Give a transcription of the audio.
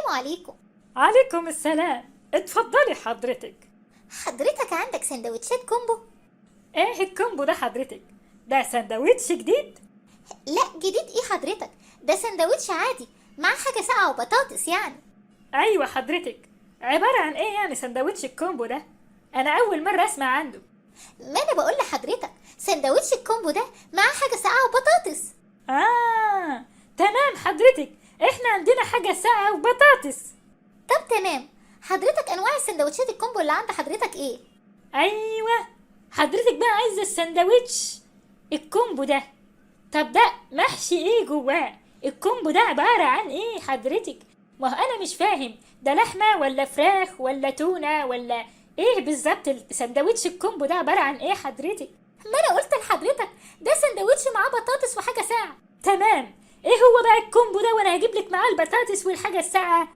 عليكم. عليكم السلام. اتفضلي حضرتك. حضرتك عندك سندوتشات كومبو؟ ايه الكومبو ده حضرتك؟ ده سندوتش جديد؟ لا جديد ايه حضرتك، ده سندوتش عادي مع حاجة ساقعة وبطاطس يعني. ايوه حضرتك. عبارة عن ايه يعني سندوتش الكومبو ده؟ انا اول مرة اسمع عنده. ما انا بقول لحضرتك سندوتش الكومبو ده مع حاجة ساقعة وبطاطس. تمام حضرتك. احنا عندنا حاجة ساقعة وبطاطس. طب تمام، حضرتك انواع السندوتشات الكومبو اللي عند حضرتك ايه؟ ايوه، حضرتك بقى عايزة السندوتش الكومبو ده. طب ده محشي ايه جواه؟ الكومبو ده عبارة عن ايه حضرتك؟ ما هو انا مش فاهم، ده لحمة ولا فراخ ولا تونة ولا ايه بالظبط؟ السندوتش الكومبو ده عبارة عن ايه حضرتك؟ ما انا قلت لحضرتك ده سندوتش معاه بطاطس وحاجة ساقعة. تمام. ايه هو بقى الكومبو ده وانا هجيب لك معاه البطاطس والحاجة الساقعة؟